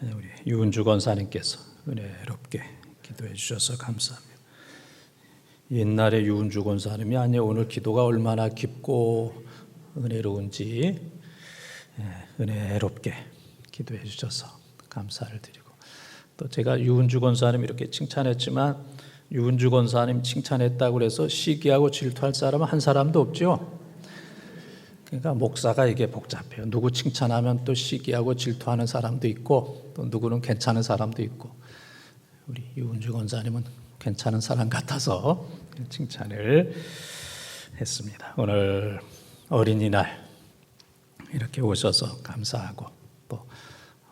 우리 유은주 권사님께서 은혜롭게 기도해 주셔서 감사합니다. 옛날에 유은주 권사님이 아니에요. 오늘 기도가 얼마나 깊고 은혜로운지 은혜롭게 기도해 주셔서 감사를 드리고, 또 제가 유은주 권사님 이렇게 칭찬했지만 유은주 권사님 칭찬했다고 해서 시기하고 질투할 사람은 한 사람도 없죠. 그러니까 목사가 이게 복잡해요. 누구 칭찬하면 또 시기하고 질투하는 사람도 있고, 또 누구는 괜찮은 사람도 있고, 우리 유은주 권사님은 괜찮은 사람 같아서 칭찬을 했습니다. 오늘 어린이날 이렇게 오셔서 감사하고, 또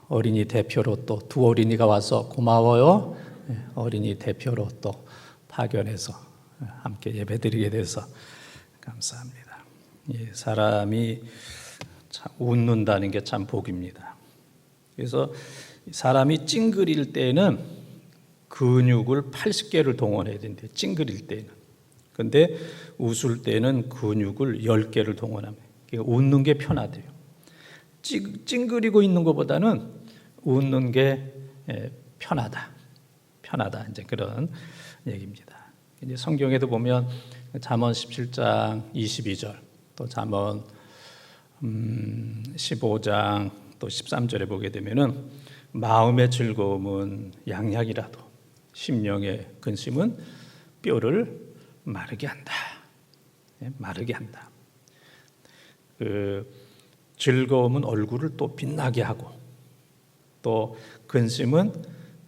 어린이 대표로 또 두 어린이가 와서 고마워요. 어린이 대표로 또 파견해서 함께 예배드리게 돼서 감사합니다. 사람이 참 웃는다는 게 참 복입니다. 그래서 사람이 찡그릴 때는 근육을 80개를 동원해야 된대요. 찡그릴 때는. 근데 웃을 때는 근육을 10개를 동원하면, 그러니까 웃는 게 편하대요. 찡그리고 있는 것보다는 웃는 게 편하다. 이제 그런 얘기입니다. 이제 성경에도 보면 잠언 17장 22절, 또 잠언 15장 또 13절에 보게 되면은 마음의 즐거움은 양약이라도 심령의 근심은 뼈를 마르게 한다. 마르게 한다. 그 즐거움은 얼굴을 또 빛나게 하고, 또 근심은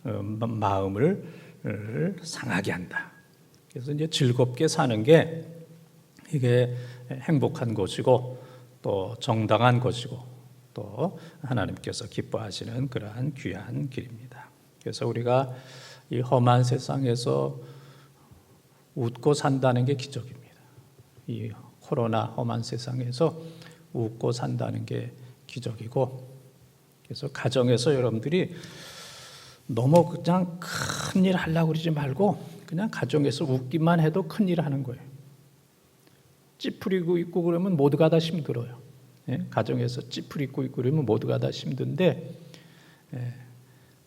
마음을 상하게 한다. 그래서 이제 즐겁게 사는 게 이게 행복한 것이고, 또 정당한 것이고, 또 하나님께서 기뻐하시는 그러한 귀한 길입니다. 그래서 우리가 이 험한 세상에서 웃고 산다는 게 기적입니다. 이 코로나 험한 세상에서 웃고 산다는 게 기적이고, 그래서 가정에서 여러분들이 너무 그냥 큰일 하려고 그러지 말고 그냥 가정에서 웃기만 해도 큰일 하는 거예요. 찌푸리고 있고 그러면 모두가 다 힘들어요. 가정에서 찌푸리고 있고 그러면 모두가 다 힘든데,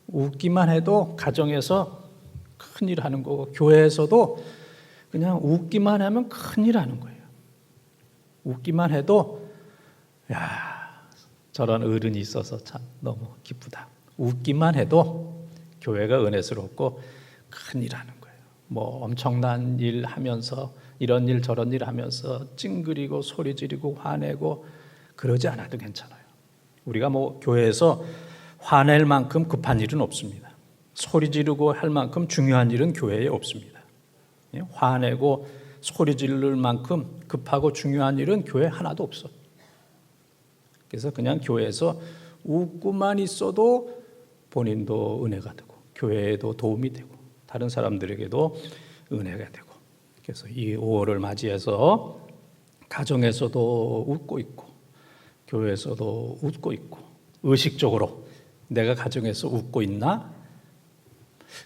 웃기만 해도 가정에서 큰일 하는 거고, 교회에서도 그냥 웃기만 하면 큰일 하는 거예요. 웃기만 해도 야, 저런 어른이 있어서 참 너무 기쁘다. 웃기만 해도 교회가 은혜스럽고 큰일 하는 거예요. 뭐 엄청난 일 하면서 이런 일 저런 일 하면서 찡그리고 소리 지르고 화내고 그러지 않아도 괜찮아요. 우리가 뭐 교회에서 화낼 만큼 급한 일은 없습니다. 소리 지르고 할 만큼 중요한 일은 교회에 없습니다. 화내고 소리 지를 만큼 급하고 중요한 일은 교회에 하나도 없어. 그래서 그냥 교회에서 웃고만 있어도 본인도 은혜가 되고, 교회에도 도움이 되고, 다른 사람들에게도 은혜가 되고, 그래서 이 5월을 맞이해서 가정에서도 웃고 있고, 교회에서도 웃고 있고, 의식적으로 내가 가정에서 웃고 있나?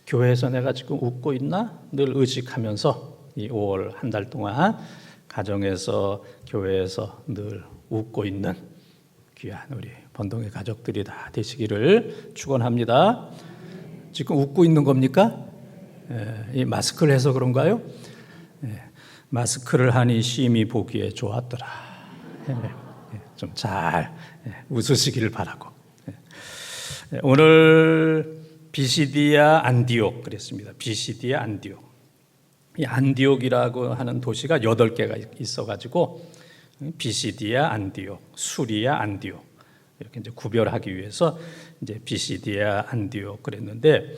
교회에서 내가 지금 웃고 있나? 늘 의식하면서 이 5월 한 달 동안 가정에서 교회에서 늘 웃고 있는 귀한 우리 번동의 가족들이 다 되시기를 축원합니다. 지금 웃고 있는 겁니까? 이 마스크를 해서 그런가요? 마스크를 하니 심히 보기에 좋았더라. 좀 잘 웃으시기를 바라고. 오늘 비시디아 안디옥 그랬습니다. 비시디아 안디옥. 이 안디옥이라고 하는 도시가 8개가 있어가지고 비시디아 안디옥, 수리아 안디옥 이렇게 이제 구별하기 위해서 이제 비시디아 안디옥 그랬는데,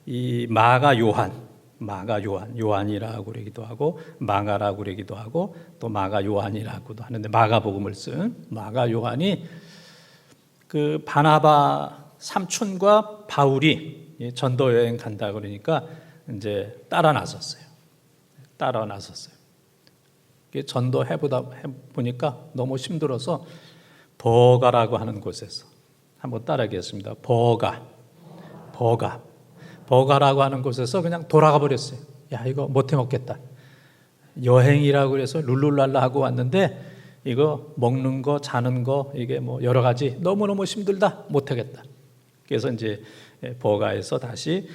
이 마가 요한이라고 그러기도 하고 마가라고 그러기도 하고 또 마가 요한이라고도 하는데, 마가복음을 쓴 마가 요한이 그 바나바 삼촌과 바울이 전도 여행 간다 그러니까 이제 따라 나섰어요. 전도 해보니까 너무 힘들어서 버가라고 하는 곳에서 한번 따라하겠습니다. 버가라고 하는 곳에서 그냥 돌아가 버렸어요. 야, 이거 못해 먹겠다. 여행이라고 해서 룰루랄라 하고 왔는데 이거 먹는 거 자는 거 이게 뭐 여러 가지 너무너무 힘들다, 못하겠다. 그래서 이제 버가에서 다시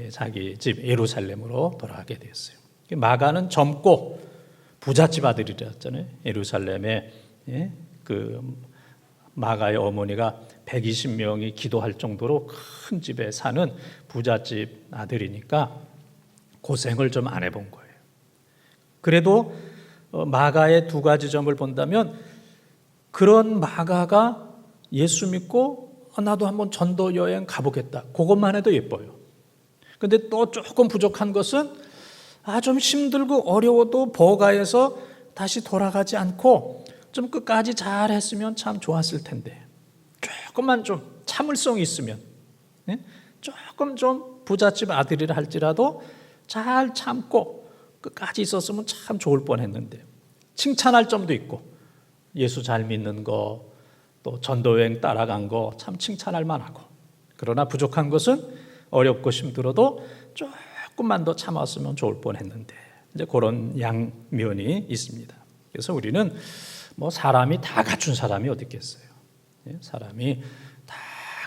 자기 집 예루살렘으로 돌아가게 됐어요. 마가는 젊고 부잣집 아들이었잖아요. 예루살렘에 그 마가의 어머니가 120명이 기도할 정도로 큰 집에 사는 부잣집 아들이니까 고생을 좀 안 해본 거예요. 그래도 마가의 두 가지 점을 본다면 그런 마가가 예수 믿고 나도 한번 전도 여행 가보겠다. 그것만 해도 예뻐요. 근데 또 조금 부족한 것은 좀 힘들고 어려워도 버가에서 다시 돌아가지 않고 좀 끝까지 잘 했으면 참 좋았을 텐데 조금만 좀 참을성이 있으면 조금 좀 부잣집 아들이라 할지라도 잘 참고 끝까지 있었으면 참 좋을 뻔했는데 칭찬할 점도 있고 예수 잘 믿는 거 또 전도여행 따라간 거 참 칭찬할 만하고 그러나 부족한 것은 어렵고 힘들어도 조금만 더 참았으면 좋을 뻔했는데 이제 그런 양면이 있습니다. 그래서 우리는 뭐 사람이 다 갖춘 사람이 어디 있겠어요? 사람이 다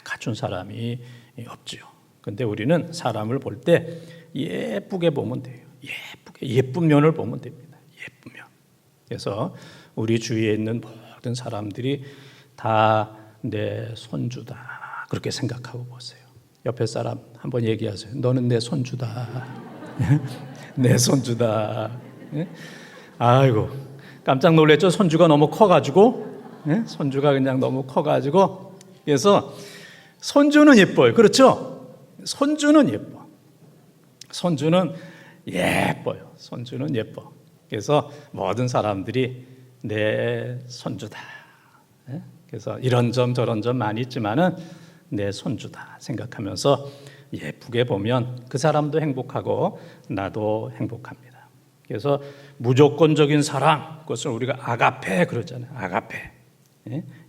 갖춘 사람이 없지요. 근데 우리는 사람을 볼 때 예쁘게 보면 돼요. 예쁜 면을 보면 됩니다. 예쁜 면. 그래서 우리 주위에 있는 모든 사람들이 다 내 손주다 그렇게 생각하고 보세요. 옆에 사람 한번 얘기하세요. 너는 내 손주다. 내 손주다. 아이고 깜짝 놀랐죠. 손주가 너무 커가지고 손주가 그냥 너무 커가지고 그래서 손주는 예뻐요. 그렇죠? 손주는 예뻐. 손주는 예뻐요. 손주는 예뻐. 그래서 모든 사람들이 내 손주다. 그래서 이런 점 저런 점 많이 있지만은 내 손주다 생각하면서 예쁘게 보면 그 사람도 행복하고 나도 행복합니다. 그래서 무조건적인 사랑, 그것을 우리가 아가페 그러잖아요. 아가페.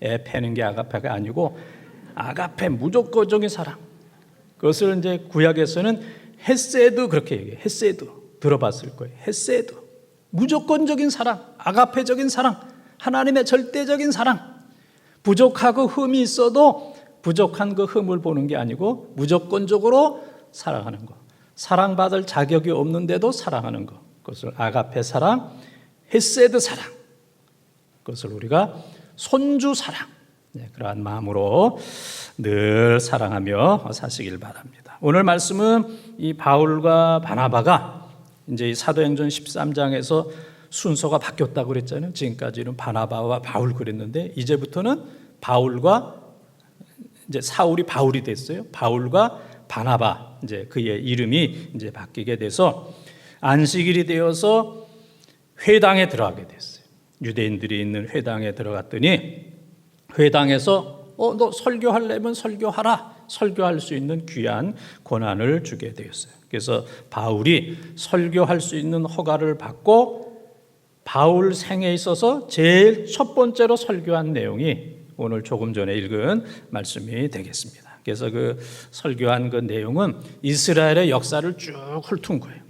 애 패는 게 아가페가 아니고 아가페 무조건적인 사랑. 그것을 이제 구약에서는 헤세드 그렇게 얘기해요. 헤세드 들어봤을 거예요. 헤세드 무조건적인 사랑, 아가페적인 사랑, 하나님의 절대적인 사랑. 부족하고 흠이 있어도 부족한 그 흠을 보는 게 아니고 무조건적으로 사랑하는 것. 사랑받을 자격이 없는데도 사랑하는 것. 그것을 아가페 사랑, 헤세드 사랑. 그것을 우리가 손주 사랑. 그러한 마음으로 늘 사랑하며 사시길 바랍니다. 오늘 말씀은 이 바울과 바나바가 이제 사도행전 13장에서 순서가 바뀌었다고 그랬잖아요. 지금까지는 바나바와 바울 그랬는데 이제부터는 바울과 이제 사울이 바울이 됐어요. 바울과 바나바 이제 그의 이름이 이제 바뀌게 돼서 안식일이 되어서 회당에 들어가게 됐어요. 유대인들이 있는 회당에 들어갔더니 회당에서 너 설교하려면 설교하라. 설교할 수 있는 귀한 권한을 주게 되었어요. 그래서 바울이 설교할 수 있는 허가를 받고 바울 생에 있어서 제일 첫 번째로 설교한 내용이 오늘 조금 전에 읽은 말씀이 되겠습니다. 그래서 그 설교한 그 내용은 이스라엘의 역사를 쭉 훑은 거예요.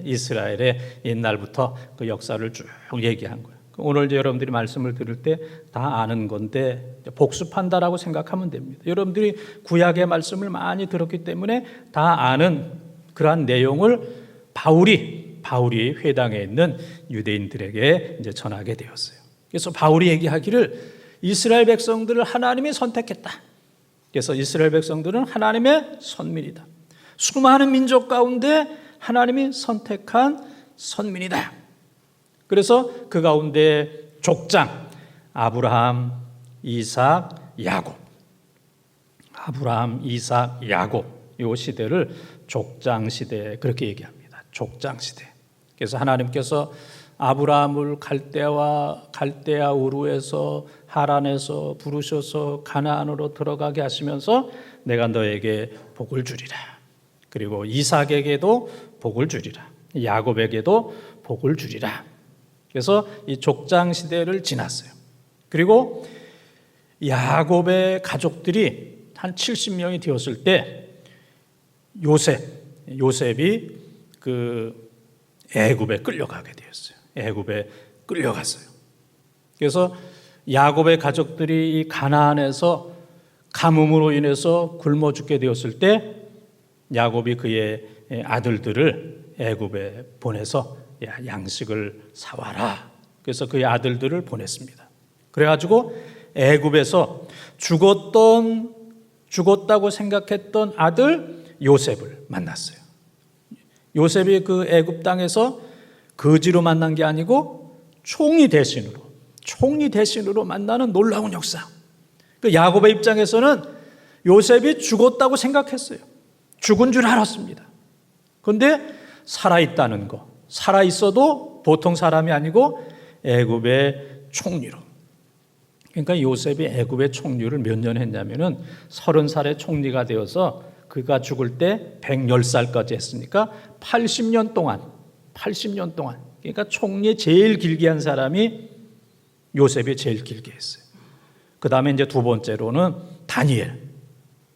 이스라엘의 옛날부터 그 역사를 쭉 얘기한 거예요. 오늘 이제 여러분들이 말씀을 들을 때 다 아는 건데 복습한다라고 생각하면 됩니다. 여러분들이 구약의 말씀을 많이 들었기 때문에 다 아는 그러한 내용을 바울이 회당에 있는 유대인들에게 이제 전하게 되었어요. 그래서 바울이 얘기하기를 이스라엘 백성들을 하나님이 선택했다. 그래서 이스라엘 백성들은 하나님의 선민이다. 수많은 민족 가운데 하나님이 선택한 선민이다. 그래서 그 가운데 족장 아브라함, 이삭, 야곱. 아브라함, 이삭, 야곱 이 시대를 족장 시대 그렇게 얘기합니다. 족장 시대. 그래서 하나님께서 아브라함을 갈대아 우르에서 하란에서 부르셔서 가나안으로 들어가게 하시면서 내가 너에게 복을 주리라. 그리고 이삭에게도 복을 주리라. 야곱에게도 복을 주리라. 그래서 이 족장 시대를 지났어요. 그리고 야곱의 가족들이 한 70명이 되었을 때 요셉이 그 애굽에 끌려가게 되었어요. 애굽에 끌려갔어요. 그래서 야곱의 가족들이 이 가나안에서 가뭄으로 인해서 굶어 죽게 되었을 때 야곱이 그의 아들들을 애굽에 보내서 양식을 사와라. 그래서 그의 아들들을 보냈습니다. 그래가지고 애굽에서 죽었다고 생각했던 아들 요셉을 만났어요. 요셉이 그 애굽 땅에서 거지로 만난 게 아니고 총리 대신으로 만나는 놀라운 역사. 그 야곱의 입장에서는 요셉이 죽었다고 생각했어요. 죽은 줄 알았습니다. 그런데 살아있다는 거, 살아있어도 보통 사람이 아니고 애굽의 총리로. 그러니까 요셉이 애굽의 총리를 몇 년 했냐면은 30살에 총리가 되어서 그가 죽을 때 110살까지 했으니까 80년 동안. 그러니까 총리 제일 길게 한 사람이 요셉이 제일 길게 했어요. 그 다음에 이제 두 번째로는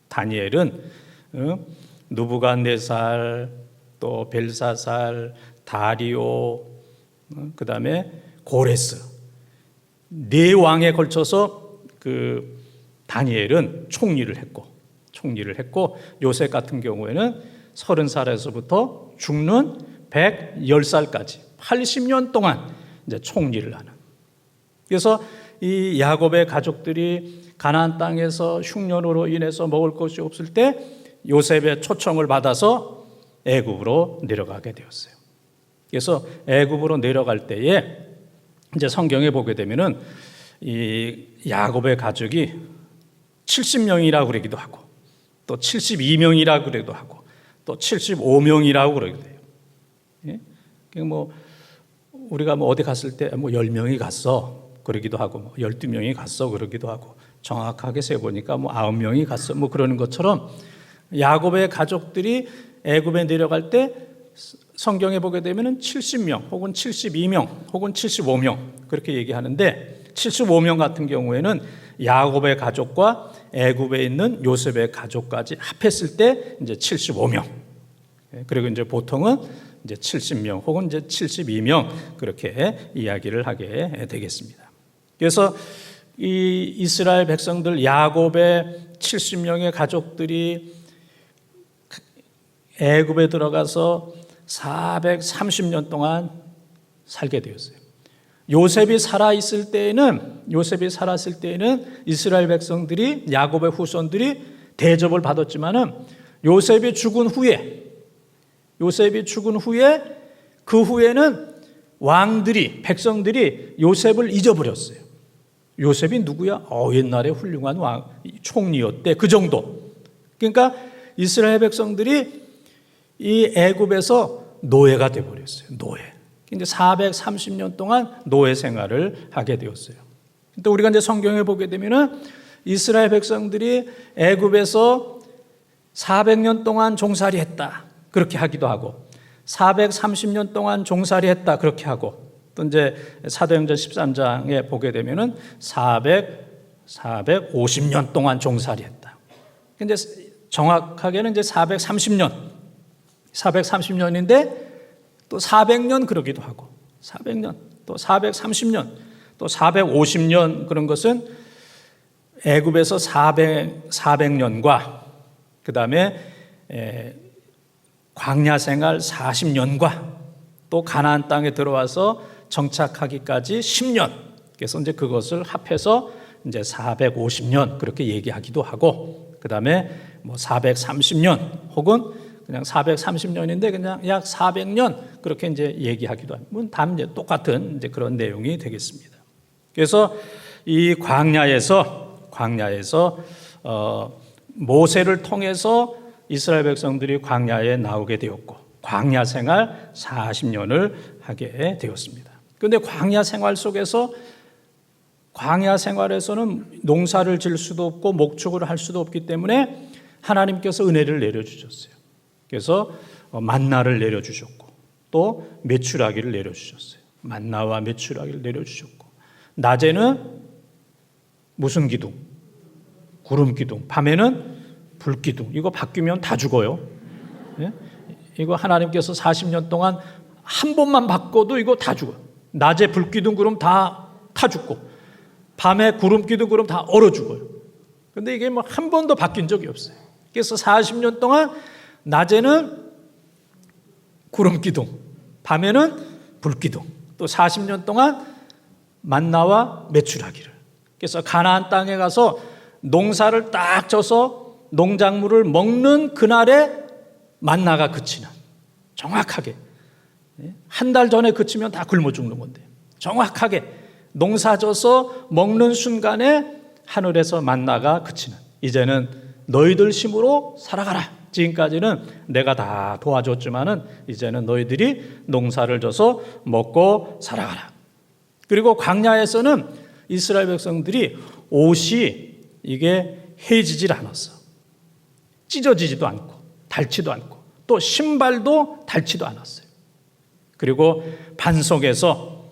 다니엘은 느부갓네살, 또 벨사살, 다리오, 그 다음에 고레스, 네 왕에 걸쳐서 그 다니엘은 총리를 했고 요셉 같은 경우에는 30살에서부터 죽는 110살까지 80년 동안 이제 총리를 하는. 그래서 이 야곱의 가족들이 가나안 땅에서 흉년으로 인해서 먹을 것이 없을 때 요셉의 초청을 받아서 애굽으로 내려가게 되었어요. 그래서 애굽으로 내려갈 때에 이제 성경에 보게 되면은 이 야곱의 가족이 70명이라고 그러기도 하고 또 72명이라고 그러기도 하고 또 75명이라고 그러기도 해요. 예? 뭐 우리가 뭐 어디 갔을 때 뭐 10명이 갔어 그러기도 하고 뭐 12명이 갔어 그러기도 하고 정확하게 세 보니까 뭐 9명이 갔어 뭐 그러는 것처럼 야곱의 가족들이 애굽에 내려갈 때 성경에 보게 되면은 70명 혹은 72명 혹은 75명 그렇게 얘기하는데 75명 같은 경우에는 야곱의 가족과 애굽에 있는 요셉의 가족까지 합했을 때 이제 75명. 그리고 이제 보통은 이제 70명 혹은 이제 72명 그렇게 이야기를 하게 되겠습니다. 그래서 이 이스라엘 백성들 야곱의 70명의 가족들이 애굽에 들어가서 430년 동안 살게 되었어요. 요셉이 살았을 때에는 이스라엘 백성들이 야곱의 후손들이 대접을 받았지만은 요셉이 죽은 후에 그 후에는 백성들이 요셉을 잊어버렸어요. 요셉이 누구야? 옛날에 훌륭한 총리였대. 그 정도. 그러니까 이스라엘 백성들이 이 애굽에서 노예가 돼 버렸어요. 이제 430년 동안 노예 생활을 하게 되었어요. 또 우리가 이제 성경에 보게 되면은 이스라엘 백성들이 애굽에서 400년 동안 종살이 했다. 그렇게 하기도 하고 430년 동안 종살이 했다. 그렇게 하고 또 이제 사도행전 13장에 보게 되면은 450년 동안 종살이 했다. 근데 정확하게는 이제 430년인데 또 400년 그러기도 하고 400년 또 430년 또 450년 그런 것은 애굽에서 400년과 그 다음에 광야 생활 40년과 또 가나안 땅에 들어와서 정착하기까지 10년. 그래서 이제 그것을 합해서 이제 450년 그렇게 얘기하기도 하고 그 다음에 뭐 430년 혹은 그냥 430년인데 그냥 약 400년 그렇게 이제 얘기하기도 합니다. 다 이제 똑같은 이제 그런 내용이 되겠습니다. 그래서 이 광야에서 모세를 통해서 이스라엘 백성들이 광야에 나오게 되었고 광야 생활 40년을 하게 되었습니다. 그런데 광야 생활에서는 농사를 질 수도 없고 목축을 할 수도 없기 때문에 하나님께서 은혜를 내려주셨어요. 그래서 만나를 내려주셨고 또 메추라기를 내려주셨어요. 만나와 메추라기를 내려주셨고 낮에는 무슨 기둥? 구름 기둥. 밤에는 불 기둥. 이거 바뀌면 다 죽어요. 예? 이거 하나님께서 40년 동안 한 번만 바꿔도 이거 다 죽어요. 낮에 불 기둥 그럼 다 죽고 밤에 구름 기둥 그럼 다 얼어 죽어요. 근데 이게 뭐 한 번도 바뀐 적이 없어요. 그래서 40년 동안 낮에는 구름 기둥, 밤에는 불 기둥, 또 40년 동안 만나와 메추라기를. 그래서 가나안 땅에 가서 농사를 딱 져서 농작물을 먹는 그날에 만나가 그치는, 정확하게 한 달 전에 그치면 다 굶어 죽는 건데 정확하게 농사 져서 먹는 순간에 하늘에서 만나가 그치는, 이제는 너희들 힘으로 살아가라. 지금까지는 내가 다 도와줬지만은 이제는 너희들이 농사를 져서 먹고 살아가라. 그리고 광야에서는 이스라엘 백성들이 옷이 이게 해지질 않았어. 찢어지지도 않고 닳지도 않고 또 신발도 닳지도 않았어요. 그리고 반석에서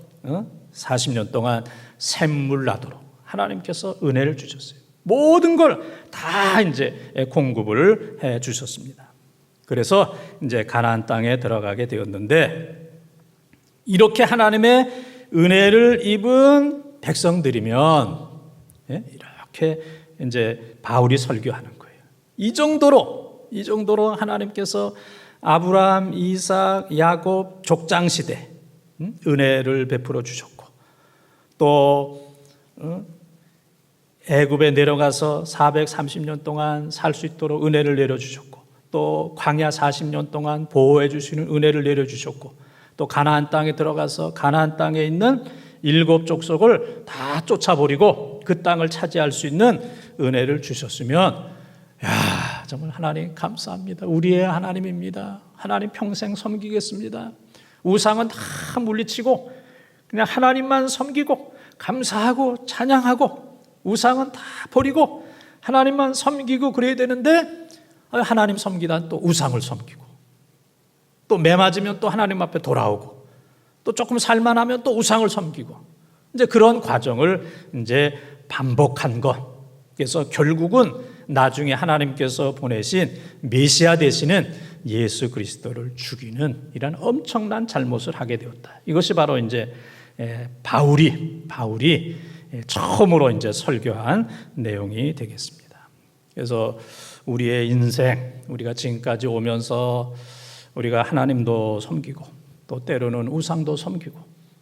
40년 동안 샘물 나도록 하나님께서 은혜를 주셨어요. 모든 걸 다 이제 공급을 해 주셨습니다. 그래서 이제 가나안 땅에 들어가게 되었는데, 이렇게 하나님의 은혜를 입은 백성들이면 이렇게 이제 바울이 설교하는 거예요. 이 정도로 하나님께서 아브라함, 이삭, 야곱 족장 시대 은혜를 베풀어 주셨고, 또 애굽에 내려가서 430년 동안 살 수 있도록 은혜를 내려주셨고, 또 광야 40년 동안 보호해 주시는 은혜를 내려주셨고, 또 가나안 땅에 들어가서 가나안 땅에 있는 7 족속을 다 쫓아버리고 그 땅을 차지할 수 있는 은혜를 주셨으면, 야, 정말 하나님 감사합니다. 우리의 하나님입니다. 하나님 평생 섬기겠습니다. 우상은 다 물리치고 그냥 하나님만 섬기고 감사하고 찬양하고, 우상은 다 버리고 하나님만 섬기고 그래야 되는데, 하나님 섬기다 또 우상을 섬기고, 또 매 맞으면 또 하나님 앞에 돌아오고, 또 조금 살만하면 또 우상을 섬기고, 이제 그런 과정을 이제 반복한 것. 그래서 결국은 나중에 하나님께서 보내신 메시아 되시는 예수 그리스도를 죽이는 이런 엄청난 잘못을 하게 되었다. 이것이 바로 이제 바울이 처음으로 이제 설교한 내용이 되겠습니다. 그래서 우리의 인생, 우리가 지금까지 오면서 우리가 하나님도 섬기고, 또 때로는 우상도 섬기고,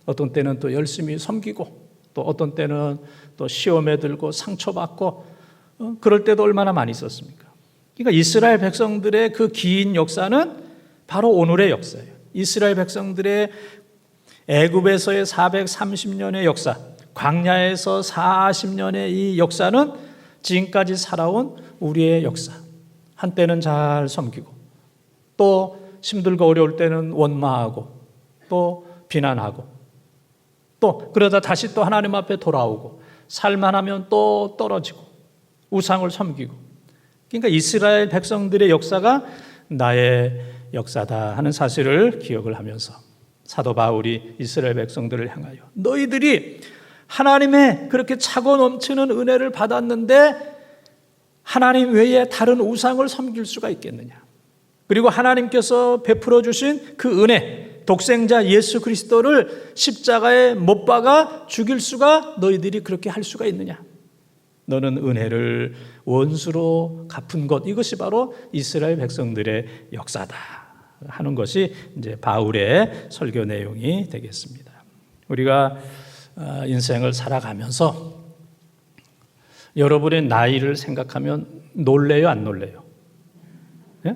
어떤 때는 또 열심히 섬기고, 또 어떤 때는 또 시험에 들고 상처받고, 그럴 때도 얼마나 많이 있었습니까? 그러니까 이스라엘 백성들의 그 긴 역사는 바로 오늘의 역사예요. 이스라엘 백성들의 애굽에서의 430년의 역사, 광야에서 40년의 이 역사는 지금까지 살아온 우리의 역사. 한때는 잘 섬기고, 또 힘들고 어려울 때는 원망하고, 또 비난하고, 또 그러다 다시 또 하나님 앞에 돌아오고, 살만하면 또 떨어지고, 우상을 섬기고. 그러니까 이스라엘 백성들의 역사가 나의 역사다 하는 사실을 기억을 하면서 사도 바울이 이스라엘 백성들을 향하여, 너희들이 하나님의 그렇게 차고 넘치는 은혜를 받았는데 하나님 외에 다른 우상을 섬길 수가 있겠느냐? 그리고 하나님께서 베풀어 주신 그 은혜, 독생자 예수 그리스도를 십자가에 못 박아 죽일 수가, 너희들이 그렇게 할 수가 있느냐? 너는 은혜를 원수로 갚은 것, 이것이 바로 이스라엘 백성들의 역사다 하는 것이 이제 바울의 설교 내용이 되겠습니다. 우리가 인생을 살아가면서 여러분의 나이를 생각하면 놀래요, 안 놀래요? 예?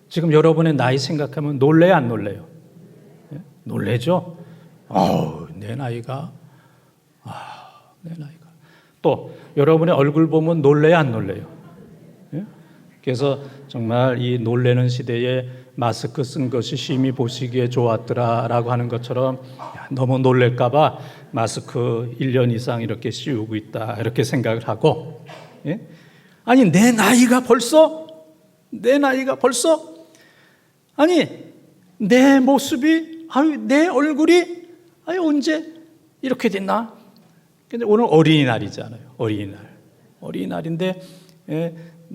지금 여러분의 나이 생각하면 놀래요, 안 놀래요? 예? 놀래죠? 내 나이가, 내 나이가. 또 여러분의 얼굴 보면 놀래요, 안 놀래요? 예? 그래서 정말 이 놀래는 시대에 마스크 쓴 것이 심히 보시기에 좋았더라라고 하는 것처럼, 너무 놀랄까 봐 마스크 1년 이상 이렇게 씌우고 있다, 이렇게 생각을 하고, 예? 아니 내 나이가 벌써 아니 내 모습이, 내 얼굴이 언제 이렇게 됐나? 근데 오늘 어린이날이잖아요. 어린이날인데,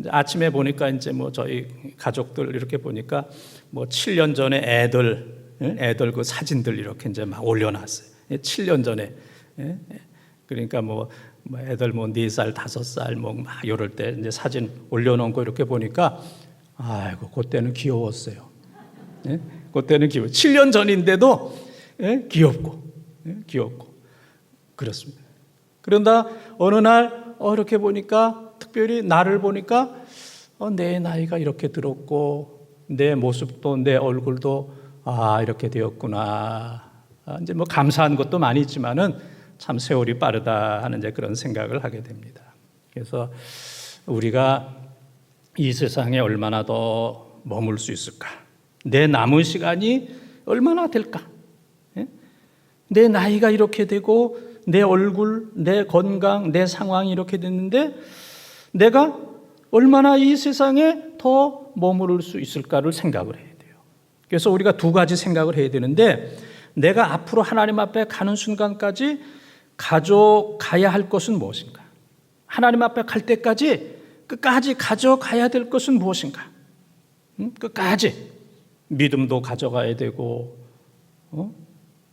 아침에 보니까 이제 뭐 저희 가족들 이렇게 보니까 뭐 7년 전에 애들 그 사진들 이렇게 이제 막 올려놨어요. 7년 전에. 그러니까 뭐 뭐 애들 뭐 4살, 5살 뭐 막 이럴 때 이제 사진 올려놓은 거 이렇게 보니까 아이고 그때는 귀여웠어요. 예? 그때는 귀여워. 7년 전인데도 예? 귀엽고 귀엽고 그렇습니다. 그런다 어느 날 이렇게 보니까 특별히 나를 보니까 내 나이가 이렇게 들었고 내 모습도 내 얼굴도 이렇게 되었구나. 이제 뭐 감사한 것도 많이 있지만은 참 세월이 빠르다 하는 이제 그런 생각을 하게 됩니다. 그래서 우리가 이 세상에 얼마나 더 머물 수 있을까? 내 남은 시간이 얼마나 될까? 예? 내 나이가 이렇게 되고 내 얼굴, 내 건강, 내 상황이 이렇게 됐는데 내가 얼마나 이 세상에 더 머무를 수 있을까를 생각을 해야 돼요. 그래서 우리가 2가지 생각을 해야 되는데 내가 앞으로 하나님 앞에 가는 순간까지 가져가야 할 것은 무엇인가? 하나님 앞에 갈 때까지 끝까지 가져가야 될 것은 무엇인가? 끝까지 믿음도 가져가야 되고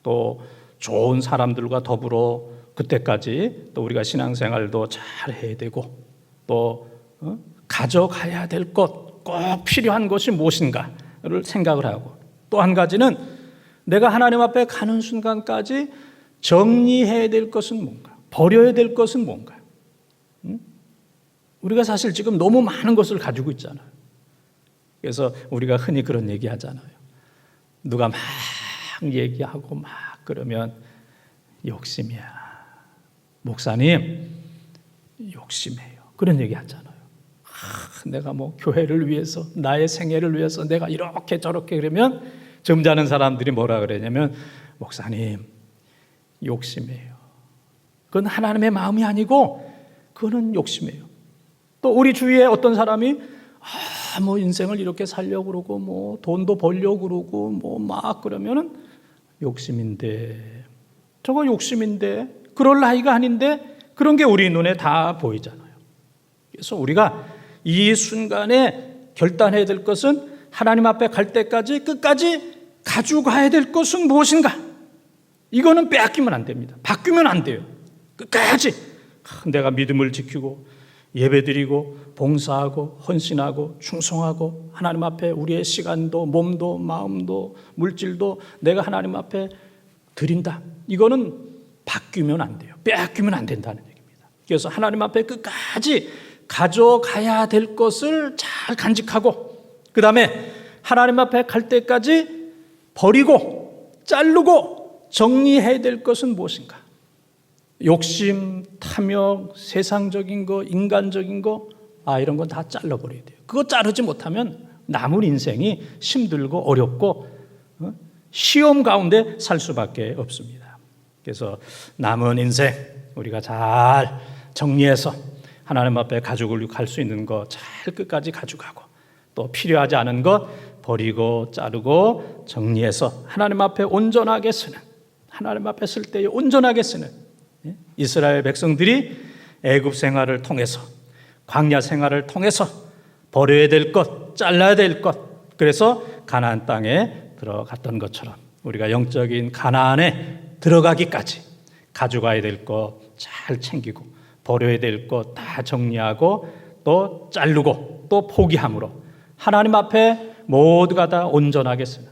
또 좋은 사람들과 더불어 그때까지 또 우리가 신앙생활도 잘 해야 되고 또 가져가야 될 것, 꼭 필요한 것이 무엇인가를 생각을 하고 또 한 가지는 내가 하나님 앞에 가는 순간까지 정리해야 될 것은 뭔가, 버려야 될 것은 뭔가. 우리가 사실 지금 너무 많은 것을 가지고 있잖아요. 그래서 우리가 흔히 그런 얘기 하잖아요. 누가 막 얘기하고 막 그러면 욕심이야. 목사님, 욕심해요. 그런 얘기 하잖아요. 내가 뭐 교회를 위해서, 나의 생애를 위해서 내가 이렇게 저렇게 그러면 점잖은 사람들이 뭐라 그러냐면 목사님, 욕심이에요. 그건 하나님의 마음이 아니고 그거는 욕심이에요. 또 우리 주위에 어떤 사람이 뭐 인생을 이렇게 살려고 그러고 뭐 돈도 벌려고 그러고 뭐 막 그러면은 욕심인데 저거 욕심인데 그럴 나이가 아닌데 그런 게 우리 눈에 다 보이잖아요. 그래서 우리가 이 순간에 결단해야 될 것은 하나님 앞에 갈 때까지 끝까지 가져가야 될 것은 무엇인가? 이거는 빼앗기면 안 됩니다. 바뀌면 안 돼요. 끝까지 내가 믿음을 지키고 예배드리고 봉사하고 헌신하고 충성하고 하나님 앞에 우리의 시간도 몸도 마음도 물질도 내가 하나님 앞에 드린다. 이거는 바뀌면 안 돼요. 빼앗기면 안 된다는 얘기입니다. 그래서 하나님 앞에 끝까지 가져가야 될 것을 잘 간직하고 그 다음에 하나님 앞에 갈 때까지 버리고 자르고 정리해야 될 것은 무엇인가? 욕심, 탐욕, 세상적인 거, 인간적인 거 이런 건 다 잘라버려야 돼요. 그거 자르지 못하면 남은 인생이 힘들고 어렵고 시험 가운데 살 수밖에 없습니다. 그래서 남은 인생 우리가 잘 정리해서 하나님 앞에 가지고 갈 수 있는 거 잘 끝까지 가져가고 또 필요하지 않은 것 버리고 자르고 정리해서 하나님 앞에 온전하게 쓰는 하나님 앞에 쓸 때 온전하게 쓰는 이스라엘 백성들이 애굽 생활을 통해서 광야 생활을 통해서 버려야 될 것, 잘라야 될 것 그래서 가나안 땅에 들어갔던 것처럼 우리가 영적인 가나안에 들어가기까지 가져가야 될 것 잘 챙기고 버려야 될 것 다 정리하고 또 자르고 또 포기함으로 하나님 앞에 모두가 다 온전하게 쓰는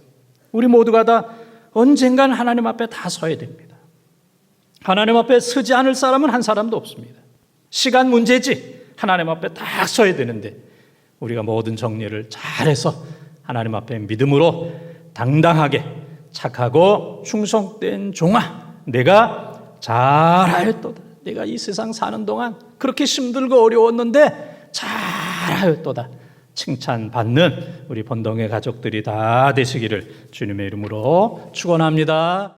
우리 모두가 다 언젠간 하나님 앞에 다 서야 됩니다. 하나님 앞에 서지 않을 사람은 한 사람도 없습니다. 시간 문제지 하나님 앞에 딱 서야 되는데 우리가 모든 정리를 잘해서 하나님 앞에 믿음으로 당당하게 착하고 충성된 종아 내가 잘하였도다. 내가 이 세상 사는 동안 그렇게 힘들고 어려웠는데 잘하였도다. 칭찬받는 우리 번동의 가족들이 다 되시기를 주님의 이름으로 축원합니다.